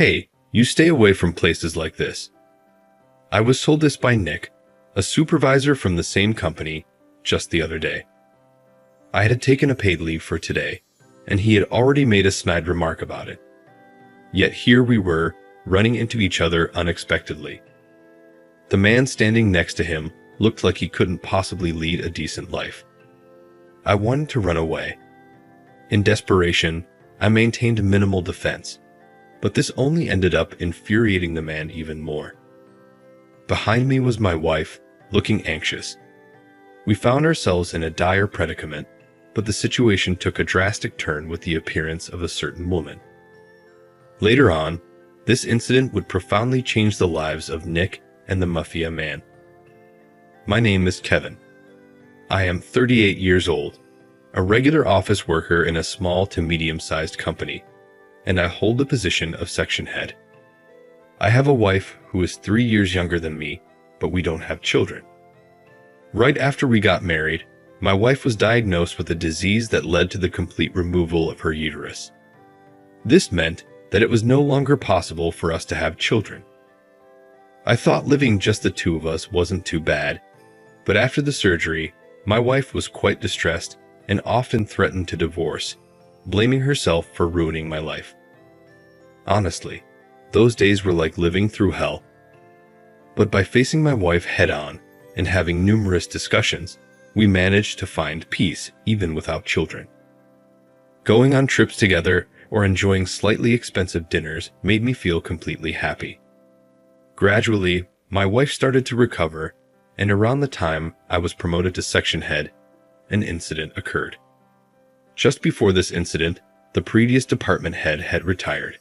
"Hey, you stay away from places like this." I was told this by Nick, a supervisor from the same company, just the other day. I had taken a paid leave for today, and he had already made a snide remark about it. Yet here we were, running into each other unexpectedly. The man standing next to him looked like he couldn't possibly lead a decent life. I wanted to run away. In desperation, I maintained minimal defense, but this only ended up infuriating the man even more. Behind me was my wife, looking anxious. We found ourselves in a dire predicament, but the situation took a drastic turn with the appearance of a certain woman. Later on, this incident would profoundly change the lives of Nick and the mafia man. My name is Kevin. I am 38 years old, a regular office worker in a small to medium-sized company, and I hold the position of section head. I have a wife who is 3 years younger than me, but we don't have children. Right after we got married, my wife was diagnosed with a disease that led to the complete removal of her uterus. This meant that it was no longer possible for us to have children. I thought living just the two of us wasn't too bad, but after the surgery, my wife was quite distressed and often threatened to divorce, blaming herself for ruining my life. Honestly, those days were like living through hell. But by facing my wife head-on and having numerous discussions, we managed to find peace even without children. Going on trips together or enjoying slightly expensive dinners made me feel completely happy. Gradually, my wife started to recover, and around the time I was promoted to section head, an incident occurred. Just before this incident, the previous department head had retired.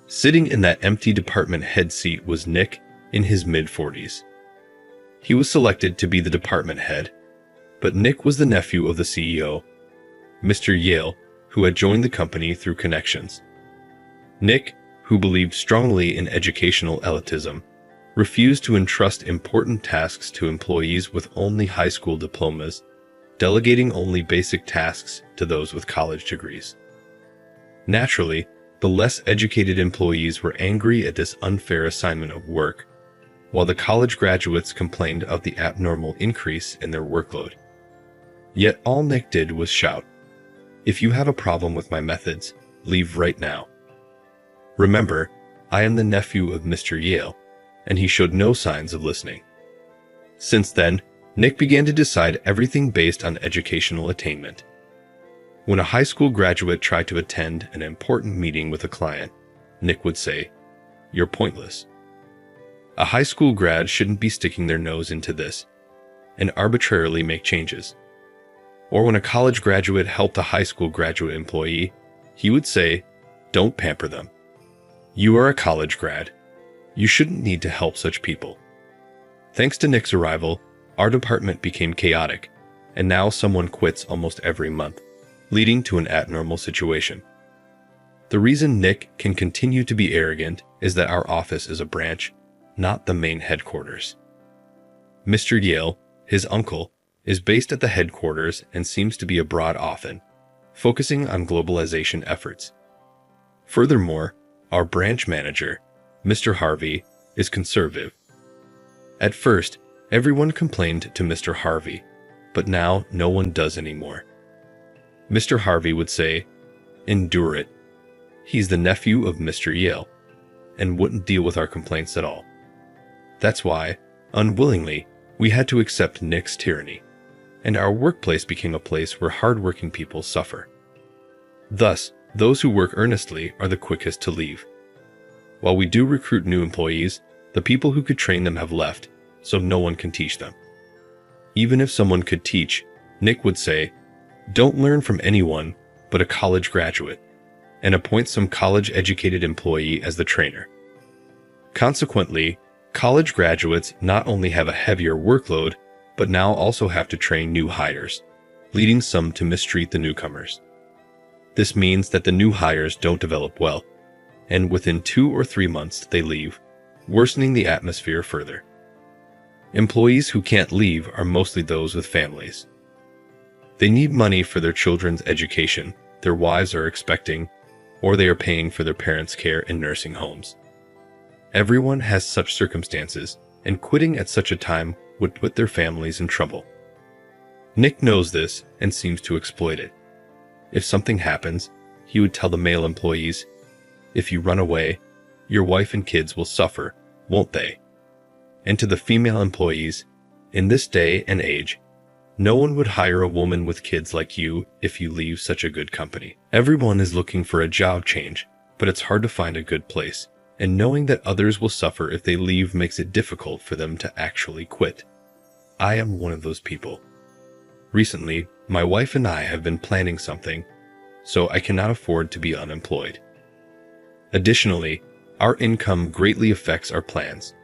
Sitting in that empty department head seat was Nick in his mid-40s. He was selected to be the department head, but Nick was the nephew of the CEO, Mr. Yale, who had joined the company through connections. Nick, who believed strongly in educational elitism, refused to entrust important tasks to employees with only high school diplomas, delegating only basic tasks to those with college degrees. Naturally, the less educated employees were angry at this unfair assignment of work, while the college graduates complained of the abnormal increase in their workload. Yet all Nick did was shout, "If you have a problem with my methods, leave right now." Remember, I am the nephew of Mr. Yale, and he showed no signs of listening. Since then, Nick began to decide everything based on educational attainment. When a high school graduate tried to attend an important meeting with a client, Nick would say, "You're pointless." A high school grad shouldn't be sticking their nose into this and arbitrarily make changes. Or when a college graduate helped a high school graduate employee, he would say, "Don't pamper them. You are a college grad. You shouldn't need to help such people." Thanks to Nick's arrival, our department became chaotic, and now someone quits almost every month, leading to an abnormal situation. The reason Nick can continue to be arrogant is that our office is a branch, not the main headquarters. Mr. Yale, his uncle, is based at the headquarters and seems to be abroad often, focusing on globalization efforts. Furthermore, our branch manager, Mr. Harvey, is conservative. At first, everyone complained to Mr. Harvey, but now no one does anymore. Mr. Harvey would say, "Endure it." He's the nephew of Mr. Yale, and wouldn't deal with our complaints at all. That's why, unwillingly, we had to accept Nick's tyranny, and our workplace became a place where hardworking people suffer. Thus, those who work earnestly are the quickest to leave. While we do recruit new employees, the people who could train them have left, so no one can teach them. Even if someone could teach, Nick would say, "Don't learn from anyone but a college graduate," and appoint some college-educated employee as the trainer. Consequently, college graduates not only have a heavier workload, but now also have to train new hires, leading some to mistreat the newcomers. This means that the new hires don't develop well, and within 2 or 3 months they leave, worsening the atmosphere further. Employees who can't leave are mostly those with families. They need money for their children's education, their wives are expecting, or they are paying for their parents' care in nursing homes. Everyone has such circumstances, and quitting at such a time would put their families in trouble. Nick knows this and seems to exploit it. If something happens, he would tell the male employees, "If you run away, your wife and kids will suffer, won't they?" And to the female employees, "In this day and age, no one would hire a woman with kids like you if you leave such a good company." Everyone is looking for a job change, but it's hard to find a good place, and knowing that others will suffer if they leave makes it difficult for them to actually quit. I am one of those people. Recently, my wife and I have been planning something, so I cannot afford to be unemployed. Additionally, our income greatly affects our plans.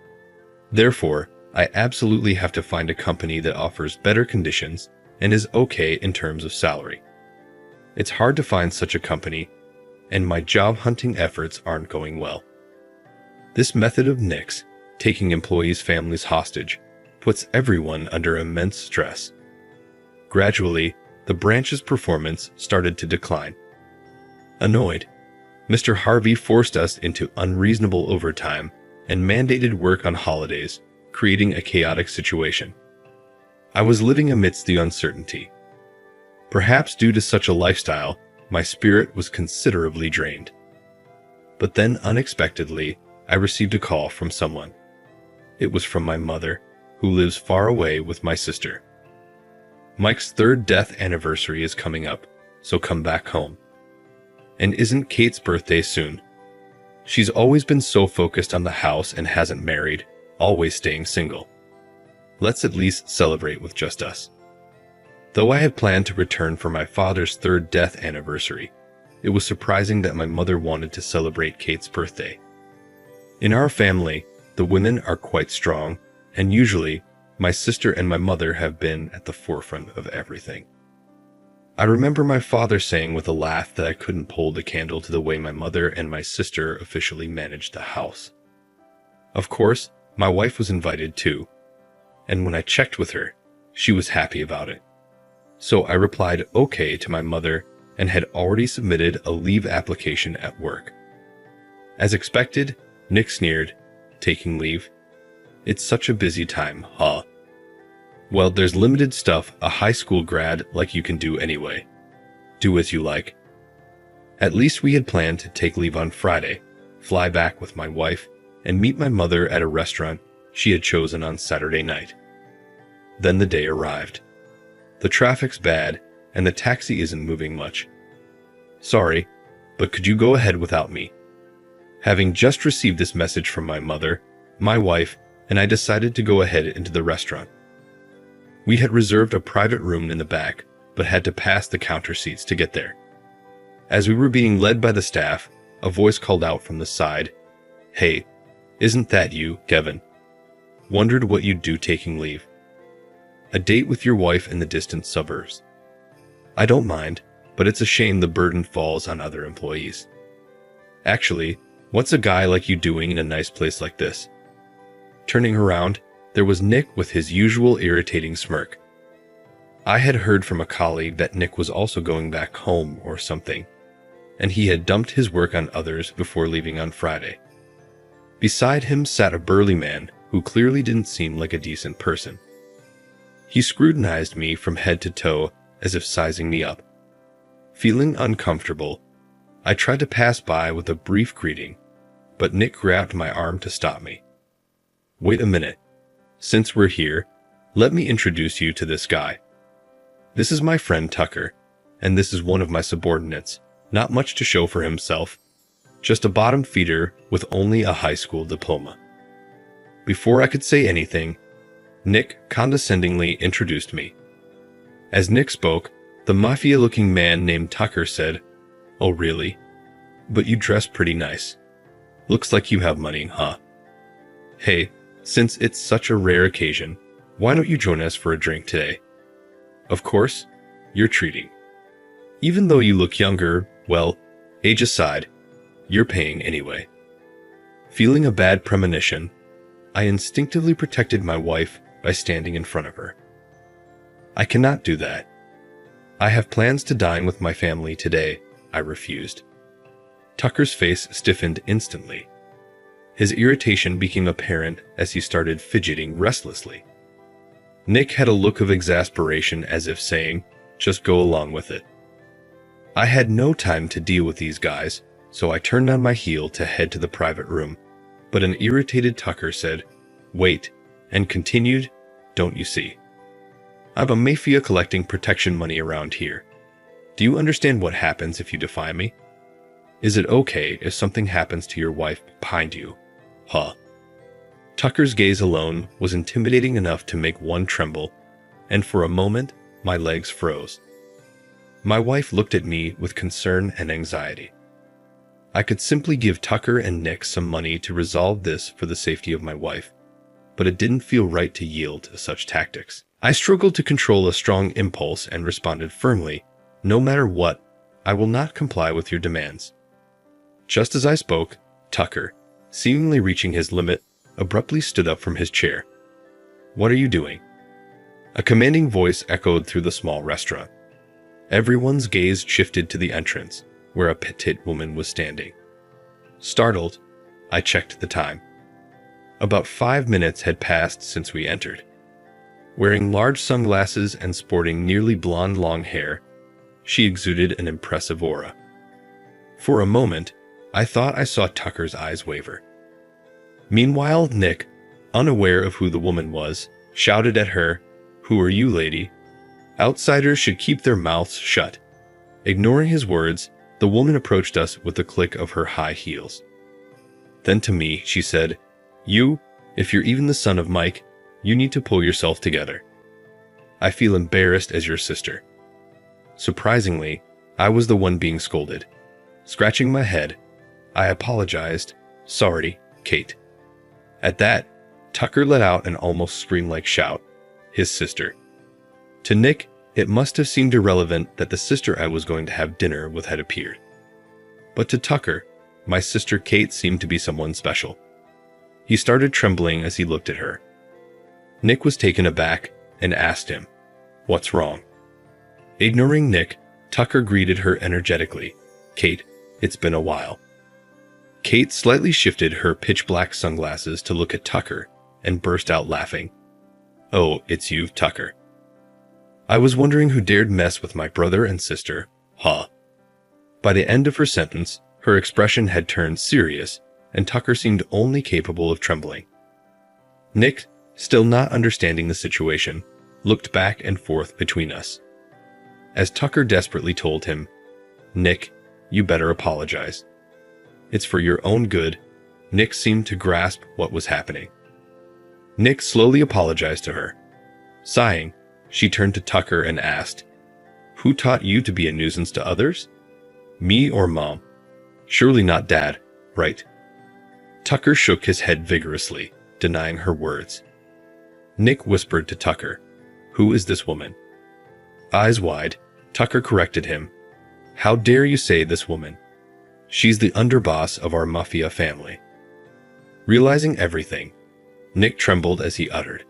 Therefore, I absolutely have to find a company that offers better conditions and is okay in terms of salary. It's hard to find such a company, and my job hunting efforts aren't going well. This method of Nick's, taking employees' families hostage, puts everyone under immense stress. Gradually, the branch's performance started to decline. Annoyed, Mr. Harvey forced us into unreasonable overtime and mandated work on holidays, creating a chaotic situation. I was living amidst the uncertainty. Perhaps due to such a lifestyle, my spirit was considerably drained. But then, unexpectedly, I received a call from someone. It was from my mother, who lives far away with my sister. "Mike's 3rd death anniversary is coming up, so come back home. And isn't Kate's birthday soon? She's always been so focused on the house and hasn't married, always staying single. Let's at least celebrate with just us." Though I had planned to return for my father's 3rd death anniversary, it was surprising that my mother wanted to celebrate Kate's birthday. In our family, the women are quite strong, and usually, my sister and my mother have been at the forefront of everything. I remember my father saying with a laugh that I couldn't hold a candle to the way my mother and my sister officially managed the house. Of course, my wife was invited too, and when I checked with her, she was happy about it. So I replied okay to my mother and had already submitted a leave application at work. As expected, Nick sneered, "Taking leave? It's such a busy time, huh? Well, there's limited stuff a high school grad like you can do anyway. Do as you like." At least we had planned to take leave on Friday, fly back with my wife, and meet my mother at a restaurant she had chosen on Saturday night. Then the day arrived. The traffic's bad, and the taxi isn't moving much. "Sorry, but could you go ahead without me?" Having just received this message from my mother, my wife, and I decided to go ahead into the restaurant. We had reserved a private room in the back, but had to pass the counter seats to get there. As we were being led by the staff, a voice called out from the side, "Hey, isn't that you, Kevin? Wondered what you'd do taking leave. A date with your wife in the distant suburbs. I don't mind, but it's a shame the burden falls on other employees. Actually, what's a guy like you doing in a nice place like this?" Turning around, there was Nick with his usual irritating smirk. I had heard from a colleague that Nick was also going back home or something, and he had dumped his work on others before leaving on Friday. Beside him sat a burly man who clearly didn't seem like a decent person. He scrutinized me from head to toe as if sizing me up. Feeling uncomfortable, I tried to pass by with a brief greeting, but Nick grabbed my arm to stop me. "Wait a minute. Since we're here, let me introduce you to this guy. This is my friend Tucker, and this is one of my subordinates, not much to show for himself, just a bottom feeder with only a high school diploma." Before I could say anything, Nick condescendingly introduced me. As Nick spoke, the mafia-looking man named Tucker said, "Oh really? But you dress pretty nice. Looks like you have money, huh? Hey, since it's such a rare occasion, why don't you join us for a drink today? Of course, you're treating. Even though you look younger, well, age aside, you're paying anyway." Feeling a bad premonition, I instinctively protected my wife by standing in front of her. "I cannot do that. I have plans to dine with my family today," I refused. Tucker's face stiffened instantly. His irritation became apparent as he started fidgeting restlessly. Nick had a look of exasperation as if saying, "Just go along with it." I had no time to deal with these guys, so I turned on my heel to head to the private room, but an irritated Tucker said, "Wait," and continued, "Don't you see? I'm a mafia collecting protection money around here. Do you understand what happens if you defy me? Is it okay if something happens to your wife behind you? Huh?" Tucker's gaze alone was intimidating enough to make one tremble, and for a moment, my legs froze. My wife looked at me with concern and anxiety. I could simply give Tucker and Nick some money to resolve this for the safety of my wife, but it didn't feel right to yield to such tactics. I struggled to control a strong impulse and responded firmly, "No matter what, I will not comply with your demands." Just as I spoke, Tucker, seemingly reaching his limit, abruptly stood up from his chair. "What are you doing?" A commanding voice echoed through the small restaurant. Everyone's gaze shifted to the entrance, where a petite woman was standing. Startled, I checked the time. About 5 minutes had passed since we entered. Wearing large sunglasses and sporting nearly blonde long hair, she exuded an impressive aura. For a moment, I thought I saw Tucker's eyes waver. Meanwhile, Nick, unaware of who the woman was, shouted at her, "Who are you, lady? Outsiders should keep their mouths shut." Ignoring his words, the woman approached us with a click of her high heels. Then to me, she said, "You, if you're even the son of Mike, you need to pull yourself together. I feel embarrassed as your sister." Surprisingly, I was the one being scolded. Scratching my head, I apologized, "Sorry, Kate." At that, Tucker let out an almost scream-like shout, his sister. To Nick, it must have seemed irrelevant that the sister I was going to have dinner with had appeared. But to Tucker, my sister Kate seemed to be someone special. He started trembling as he looked at her. Nick was taken aback and asked him, "What's wrong?" Ignoring Nick, Tucker greeted her energetically, "Kate, it's been a while." Kate slightly shifted her pitch-black sunglasses to look at Tucker and burst out laughing. "Oh, it's you, Tucker. I was wondering who dared mess with my brother and sister, huh?" By the end of her sentence, her expression had turned serious, and Tucker seemed only capable of trembling. Nick, still not understanding the situation, looked back and forth between us. As Tucker desperately told him, "Nick, you better apologize. It's for your own good," Nick seemed to grasp what was happening. Nick slowly apologized to her. Sighing, she turned to Tucker and asked, "Who taught you to be a nuisance to others? Me or Mom? Surely not Dad, right?" Tucker shook his head vigorously, denying her words. Nick whispered to Tucker, "Who is this woman?" Eyes wide, Tucker corrected him. "How dare you say this woman? She's the underboss of our mafia family." Realizing everything, Nick trembled as he uttered,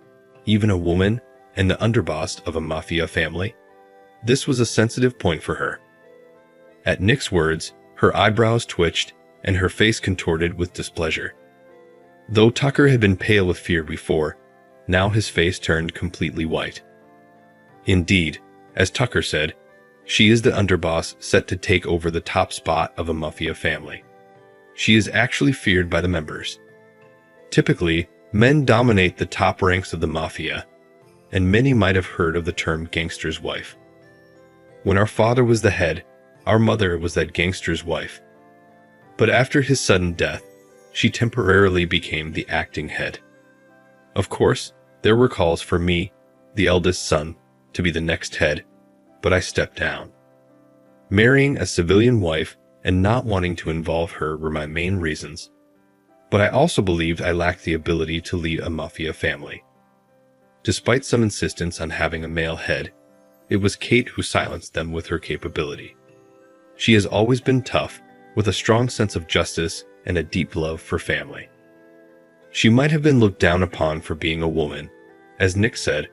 "Even a woman and the underboss of a mafia family?" This was a sensitive point for her. At Nick's words, her eyebrows twitched and her face contorted with displeasure. Though Tucker had been pale with fear before, now his face turned completely white. Indeed, as Tucker said, she is the underboss set to take over the top spot of a mafia family. She is actually feared by the members. Typically, men dominate the top ranks of the mafia, and many might have heard of the term gangster's wife. When our father was the head, our mother was that gangster's wife. But after his sudden death, she temporarily became the acting head. Of course, there were calls for me, the eldest son, to be the next head, but I stepped down. Marrying a civilian wife and not wanting to involve her were my main reasons. But I also believed I lacked the ability to lead a mafia family. Despite some insistence on having a male head, it was Kate who silenced them with her capability. She has always been tough, with a strong sense of justice and a deep love for family. She might have been looked down upon for being a woman, as Nick said,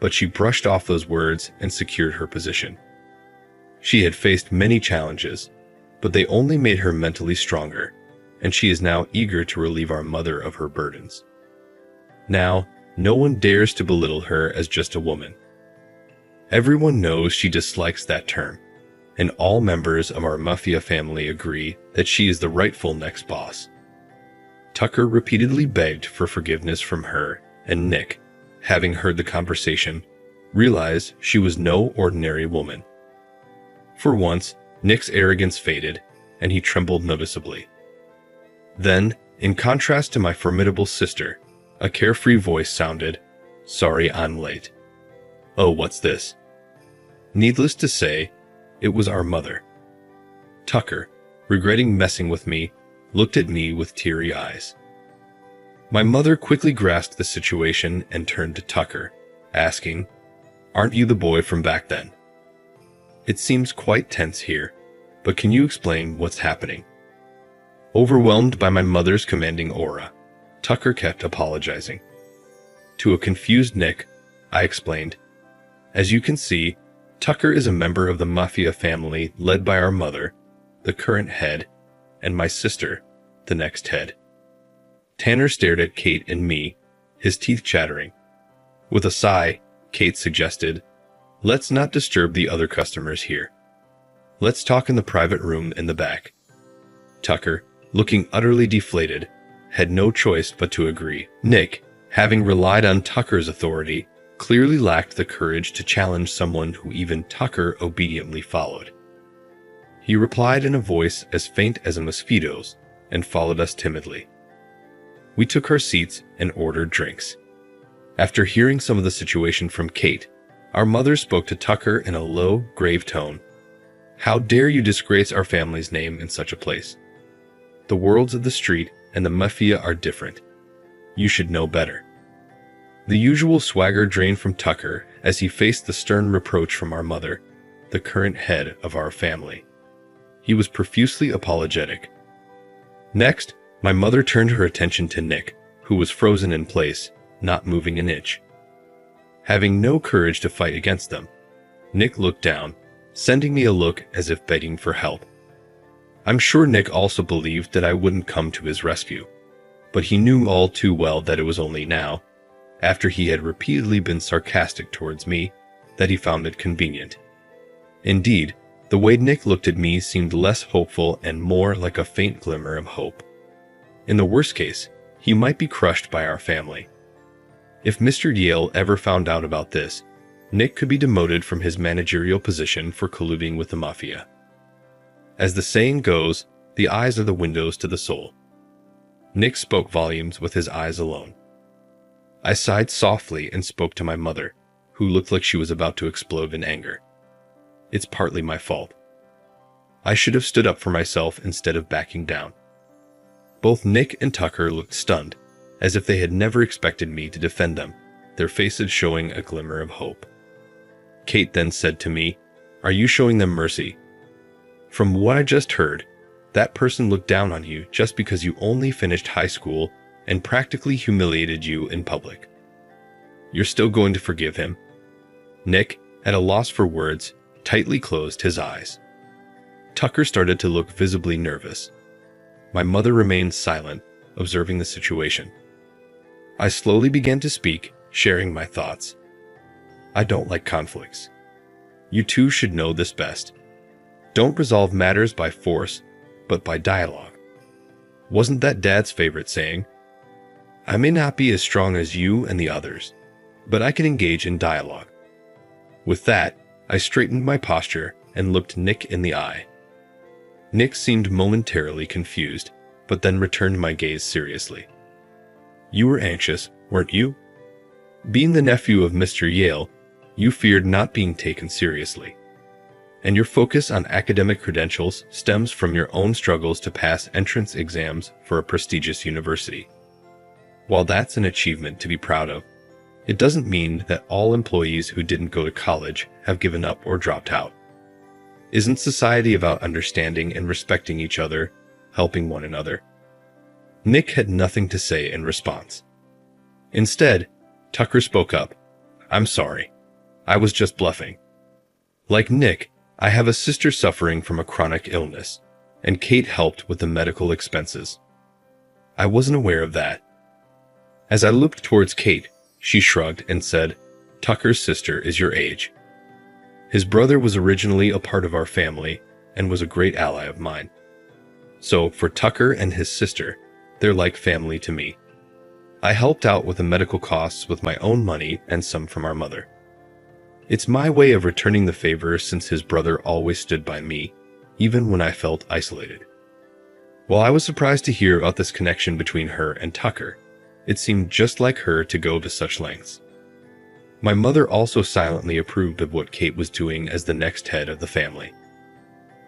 but she brushed off those words and secured her position. She had faced many challenges, but they only made her mentally stronger, and she is now eager to relieve our mother of her burdens. Now, no one dares to belittle her as just a woman. Everyone knows she dislikes that term, and all members of our mafia family agree that she is the rightful next boss. Tucker repeatedly begged for forgiveness from her, and Nick, having heard the conversation, realized she was no ordinary woman. For once, Nick's arrogance faded, and he trembled noticeably. Then, in contrast to my formidable sister, a carefree voice sounded, "Sorry I'm late." Oh, what's this? Needless to say, it was our mother. Tucker, regretting messing with me, looked at me with teary eyes. My mother quickly grasped the situation and turned to Tucker, asking, "Aren't you the boy from back then?" It seems quite tense here, but can you explain what's happening? Overwhelmed by my mother's commanding aura, Tucker kept apologizing. To a confused Nick, I explained, "As you can see, Tucker is a member of the mafia family led by our mother, the current head, and my sister, the next head." Tanner stared at Kate and me, his teeth chattering. With a sigh, Kate suggested, "Let's not disturb the other customers here. Let's talk in the private room in the back." Tucker, looking utterly deflated, had no choice but to agree. Nick, having relied on Tucker's authority, clearly lacked the courage to challenge someone who even Tucker obediently followed. He replied in a voice as faint as a mosquito's and followed us timidly. We took our seats and ordered drinks. After hearing some of the situation from Kate, our mother spoke to Tucker in a low, grave tone. "How dare you disgrace our family's name in such a place? The worlds of the street and the mafia are different. You should know better." The usual swagger drained from Tucker as he faced the stern reproach from our mother, the current head of our family. He was profusely apologetic. Next, my mother turned her attention to Nick, who was frozen in place, not moving an inch. Having no courage to fight against them, Nick looked down, sending me a look as if begging for help. I'm sure Nick also believed that I wouldn't come to his rescue, but he knew all too well that it was only now, after he had repeatedly been sarcastic towards me, that he found it convenient. Indeed, the way Nick looked at me seemed less hopeful and more like a faint glimmer of hope. In the worst case, he might be crushed by our family. If Mr. Yale ever found out about this, Nick could be demoted from his managerial position for colluding with the mafia. As the saying goes, the eyes are the windows to the soul. Nick spoke volumes with his eyes alone. I sighed softly and spoke to my mother, who looked like she was about to explode in anger. It's partly my fault. I should have stood up for myself instead of backing down. Both Nick and Tucker looked stunned, as if they had never expected me to defend them, their faces showing a glimmer of hope. Kate then said to me, "Are you showing them mercy? From what I just heard, that person looked down on you just because you only finished high school and practically humiliated you in public. You're still going to forgive him?" Nick, at a loss for words, tightly closed his eyes. Tucker started to look visibly nervous. My mother remained silent, observing the situation. I slowly began to speak, sharing my thoughts. I don't like conflicts. You two should know this best. Don't resolve matters by force, but by dialogue. Wasn't that Dad's favorite saying? I may not be as strong as you and the others, but I can engage in dialogue. With that, I straightened my posture and looked Nick in the eye. Nick seemed momentarily confused, but then returned my gaze seriously. You were anxious, weren't you? Being the nephew of Mr. Yale, you feared not being taken seriously. And your focus on academic credentials stems from your own struggles to pass entrance exams for a prestigious university. While that's an achievement to be proud of, it doesn't mean that all employees who didn't go to college have given up or dropped out. Isn't society about understanding and respecting each other, helping one another? Nick had nothing to say in response. Instead, Tucker spoke up. I'm sorry. I was just bluffing. Like Nick, I have a sister suffering from a chronic illness, and Kate helped with the medical expenses. I wasn't aware of that. As I looked towards Kate, she shrugged and said, "Tucker's sister is your age. His brother was originally a part of our family and was a great ally of mine. So for Tucker and his sister, they're like family to me. I helped out with the medical costs with my own money and some from our mother. It's my way of returning the favor since his brother always stood by me, even when I felt isolated." While I was surprised to hear about this connection between her and Tucker, it seemed just like her to go to such lengths. My mother also silently approved of what Kate was doing as the next head of the family.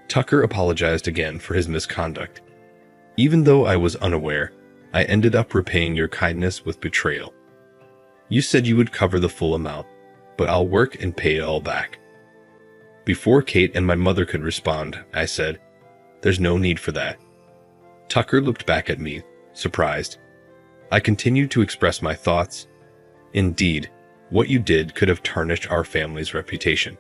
Tucker apologized again for his misconduct. Even though I was unaware, I ended up repaying your kindness with betrayal. You said you would cover the full amount, but I'll work and pay it all back. Before Kate and my mother could respond, I said, "There's no need for that." Tucker looked back at me, surprised. I continued to express my thoughts. "Indeed, what you did could have tarnished our family's reputation.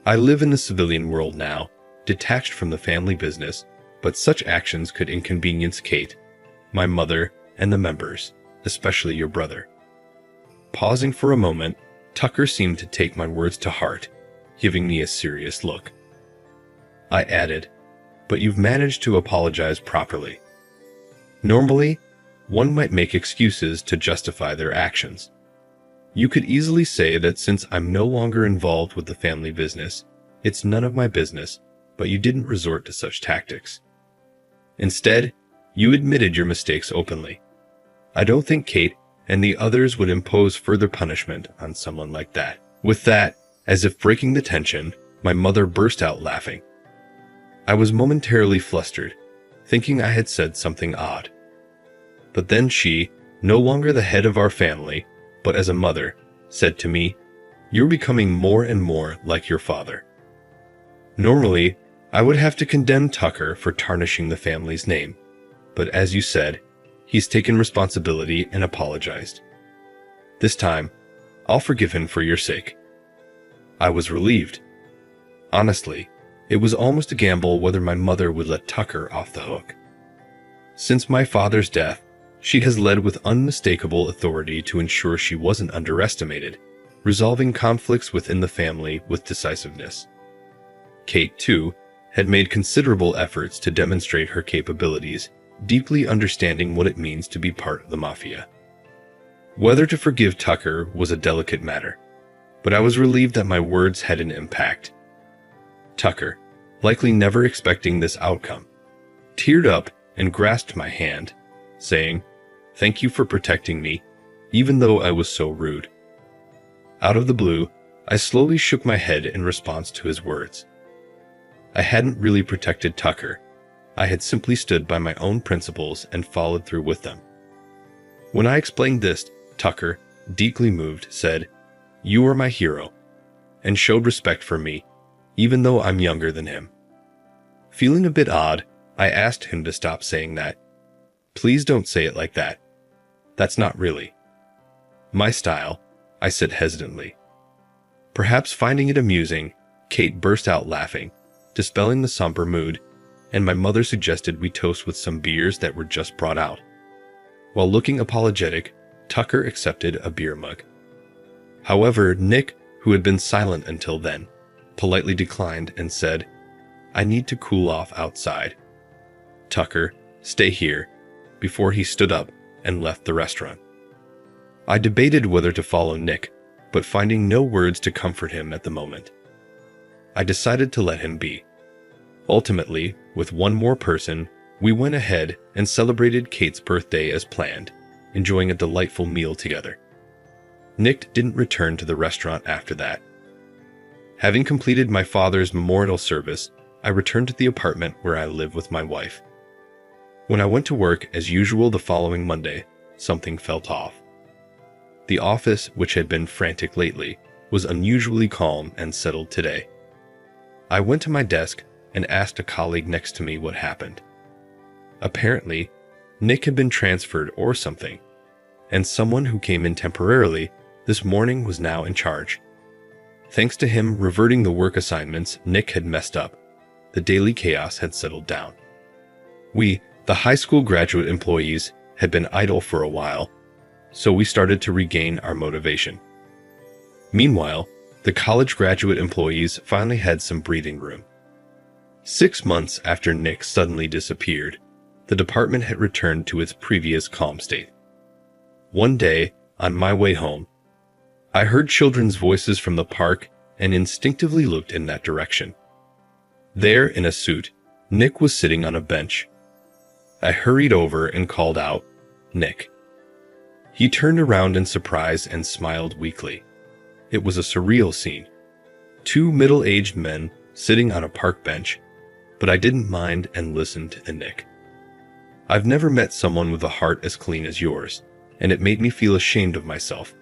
I live in the civilian world now, detached from the family business, but such actions could inconvenience Kate, my mother, and the members, especially your brother." Pausing for a moment, Tucker seemed to take my words to heart, giving me a serious look. I added, "But you've managed to apologize properly. Normally, one might make excuses to justify their actions. You could easily say that since I'm no longer involved with the family business, it's none of my business, but you didn't resort to such tactics. Instead, you admitted your mistakes openly. I don't think Kate and the others would impose further punishment on someone like that." With that, as if breaking the tension, my mother burst out laughing. I was momentarily flustered, thinking I had said something odd. But then she, no longer the head of our family, but as a mother, said to me, "You're becoming more and more like your father." Normally, I would have to condemn Tucker for tarnishing the family's name, but as you said, he's taken responsibility and apologized. This time, I'll forgive him for your sake. I was relieved. Honestly, it was almost a gamble whether my mother would let Tucker off the hook. Since my father's death, she has led with unmistakable authority to ensure she wasn't underestimated, resolving conflicts within the family with decisiveness. Kate, too, had made considerable efforts to demonstrate her capabilities, deeply understanding what it means to be part of the mafia. Whether to forgive Tucker was a delicate matter, but I was relieved that my words had an impact. Tucker, likely never expecting this outcome, teared up and grasped my hand, saying, "Thank you for protecting me, even though I was so rude." Out of the blue, I slowly shook my head in response to his words. I hadn't really protected Tucker. I had simply stood by my own principles and followed through with them. When I explained this, Tucker, deeply moved, said, "You are my hero," and showed respect for me, even though I'm younger than him. Feeling a bit odd, I asked him to stop saying that. "Please don't say it like that. That's not really my style," I said hesitantly. Perhaps finding it amusing, Kate burst out laughing, dispelling the somber mood, and my mother suggested we toast with some beers that were just brought out. While looking apologetic, Tucker accepted a beer mug. However, Nick, who had been silent until then, politely declined and said, "I need to cool off outside. Tucker, stay here," before he stood up and left the restaurant. I debated whether to follow Nick, but finding no words to comfort him at the moment, I decided to let him be. Ultimately, with one more person, we went ahead and celebrated Kate's birthday as planned, enjoying a delightful meal together. Nick didn't return to the restaurant after that. Having completed my father's memorial service, I returned to the apartment where I live with my wife. When I went to work as usual the following Monday, something felt off. The office, which had been frantic lately, was unusually calm and settled today. I went to my desk and asked a colleague next to me what happened. Apparently, Nick had been transferred or something, and someone who came in temporarily this morning was now in charge. Thanks to him reverting the work assignments Nick had messed up, the daily chaos had settled down. We, the high school graduate employees, had been idle for a while, so we started to regain our motivation. Meanwhile, the college graduate employees finally had some breathing room. 6 months after Nick suddenly disappeared, the department had returned to its previous calm state. One day, on my way home, I heard children's voices from the park and instinctively looked in that direction. There, in a suit, Nick was sitting on a bench. I hurried over and called out, "Nick." He turned around in surprise and smiled weakly. It was a surreal scene. 2 middle-aged men sitting on a park bench, but I didn't mind and listened to Nick. "I've never met someone with a heart as clean as yours, and it made me feel ashamed of myself.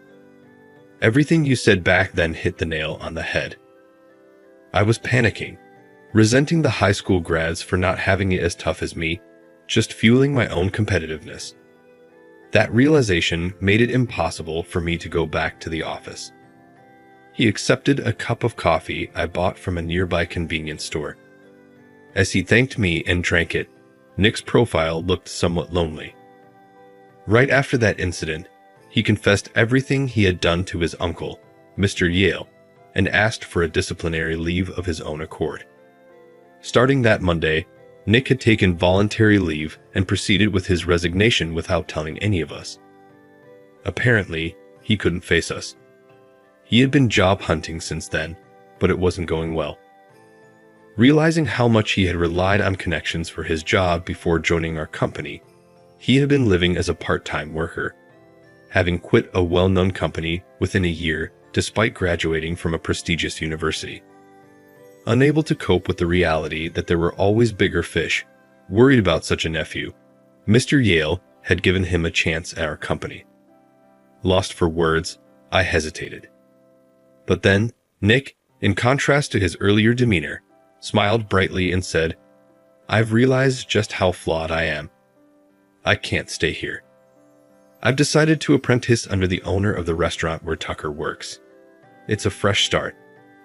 Everything you said back then hit the nail on the head." I was panicking, resenting the high school grads for not having it as tough as me, just fueling my own competitiveness. That realization made it impossible for me to go back to the office. He accepted a cup of coffee I bought from a nearby convenience store. As he thanked me and drank it, Nick's profile looked somewhat lonely. Right after that incident, he confessed everything he had done to his uncle, Mr. Yale, and asked for a disciplinary leave of his own accord. Starting that Monday, Nick had taken voluntary leave and proceeded with his resignation without telling any of us. Apparently, he couldn't face us. He had been job hunting since then, but it wasn't going well. Realizing how much he had relied on connections for his job before joining our company, he had been living as a part-time worker, having quit a well-known company within a year despite graduating from a prestigious university. Unable to cope with the reality that there were always bigger fish, worried about such a nephew, Mr. Yale had given him a chance at our company. Lost for words, I hesitated. But then, Nick, in contrast to his earlier demeanor, smiled brightly and said, "I've realized just how flawed I am. I can't stay here. I've decided to apprentice under the owner of the restaurant where Tucker works. It's a fresh start,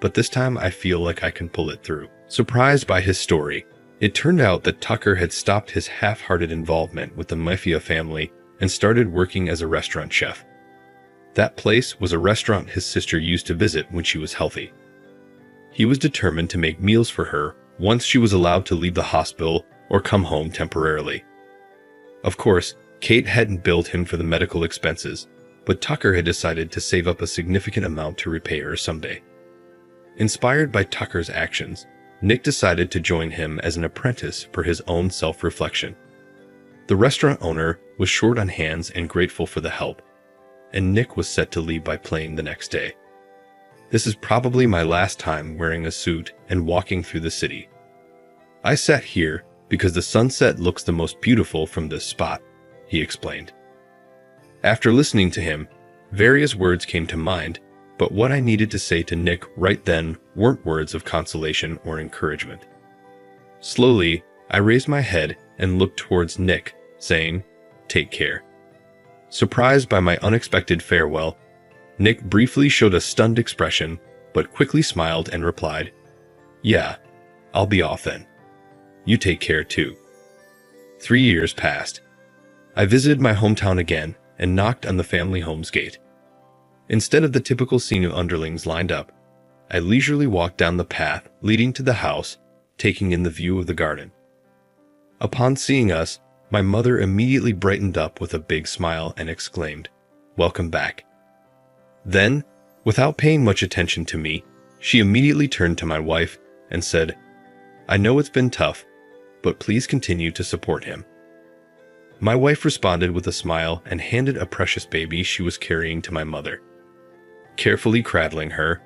but this time I feel like I can pull it through." Surprised by his story, it turned out that Tucker had stopped his half-hearted involvement with the mafia family and started working as a restaurant chef. That place was a restaurant his sister used to visit when she was healthy. He was determined to make meals for her once she was allowed to leave the hospital or come home temporarily. Of course, Kate hadn't billed him for the medical expenses, but Tucker had decided to save up a significant amount to repay her someday. Inspired by Tucker's actions, Nick decided to join him as an apprentice for his own self-reflection. The restaurant owner was short on hands and grateful for the help, and Nick was set to leave by plane the next day. "This is probably my last time wearing a suit and walking through the city. I sat here because the sunset looks the most beautiful from this spot," he explained. After listening to him, various words came to mind, but what I needed to say to Nick right then weren't words of consolation or encouragement. Slowly, I raised my head and looked towards Nick, saying, "Take care." Surprised by my unexpected farewell, Nick briefly showed a stunned expression, but quickly smiled and replied, "Yeah, I'll be off then. You take care too." 3 years passed. I visited my hometown again and knocked on the family home's gate. Instead of the typical scene of underlings lined up, I leisurely walked down the path leading to the house, taking in the view of the garden. Upon seeing us, my mother immediately brightened up with a big smile and exclaimed, "Welcome back." Then, without paying much attention to me, she immediately turned to my wife and said, "I know it's been tough, but please continue to support him." My wife responded with a smile and handed a precious baby she was carrying to my mother. Carefully cradling her,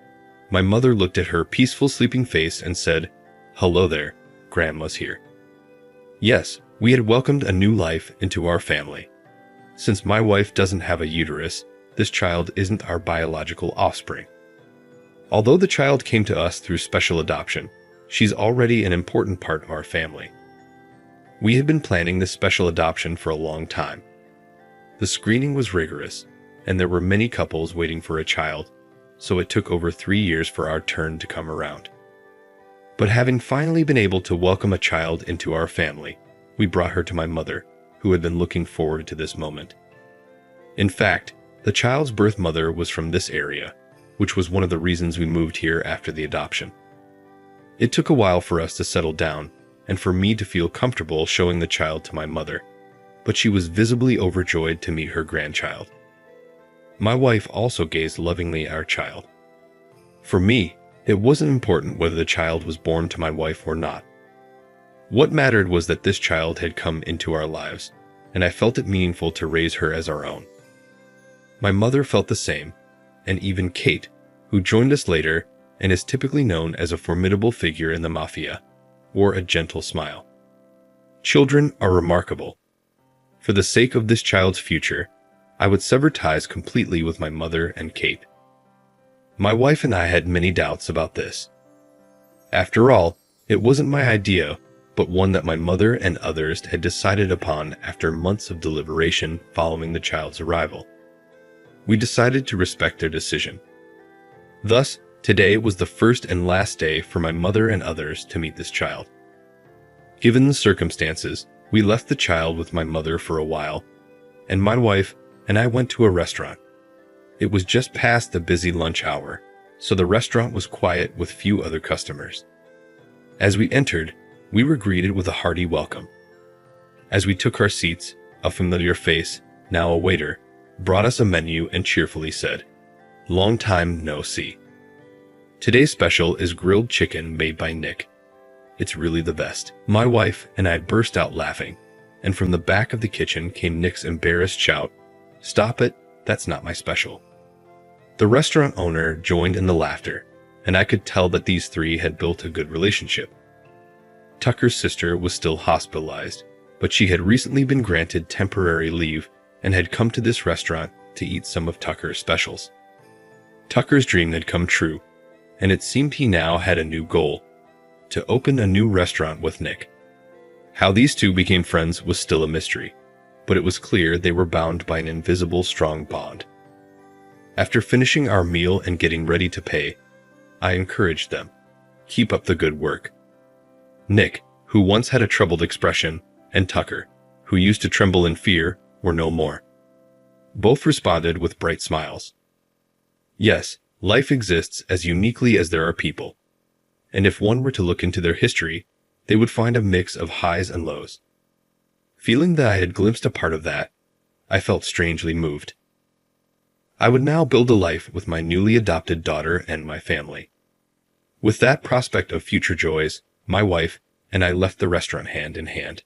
my mother looked at her peaceful sleeping face and said, "Hello there, Grandma's here." Yes, we had welcomed a new life into our family. Since my wife doesn't have a uterus, this child isn't our biological offspring. Although the child came to us through special adoption, she's already an important part of our family. We had been planning this special adoption for a long time. The screening was rigorous, and there were many couples waiting for a child, so it took over 3 years for our turn to come around. But having finally been able to welcome a child into our family, we brought her to my mother, who had been looking forward to this moment. In fact, the child's birth mother was from this area, which was one of the reasons we moved here after the adoption. It took a while for us to settle down and for me to feel comfortable showing the child to my mother, but she was visibly overjoyed to meet her grandchild. My wife also gazed lovingly at our child. For me, it wasn't important whether the child was born to my wife or not. What mattered was that this child had come into our lives, and I felt it meaningful to raise her as our own. My mother felt the same, and even Kate, who joined us later and is typically known as a formidable figure in the mafia, wore a gentle smile. Children are remarkable. For the sake of this child's future, I would sever ties completely with my mother and Kate. My wife and I had many doubts about this. After all, it wasn't my idea, but one that my mother and others had decided upon after months of deliberation following the child's arrival. We decided to respect their decision. Thus, today was the first and last day for my mother and others to meet this child. Given the circumstances, we left the child with my mother for a while, and my wife and I went to a restaurant. It was just past the busy lunch hour, so the restaurant was quiet with few other customers. As we entered, we were greeted with a hearty welcome. As we took our seats, a familiar face, now a waiter, brought us a menu and cheerfully said, "Long time no see. Today's special is grilled chicken made by Nick. It's really the best." My wife and I burst out laughing, and from the back of the kitchen came Nick's embarrassed shout, "Stop it, that's not my special." The restaurant owner joined in the laughter, and I could tell that these three had built a good relationship. Tucker's sister was still hospitalized, but she had recently been granted temporary leave and had come to this restaurant to eat some of Tucker's specials. Tucker's dream had come true, and it seemed he now had a new goal: to open a new restaurant with Nick. How these two became friends was still a mystery, but it was clear they were bound by an invisible strong bond. After finishing our meal and getting ready to pay, I encouraged them, "Keep up the good work." Nick, who once had a troubled expression, and Tucker, who used to tremble in fear, were no more. Both responded with bright smiles. Yes, life exists as uniquely as there are people, and if one were to look into their history, they would find a mix of highs and lows. Feeling that I had glimpsed a part of that, I felt strangely moved. I would now build a life with my newly adopted daughter and my family. With that prospect of future joys, my wife and I left the restaurant hand in hand.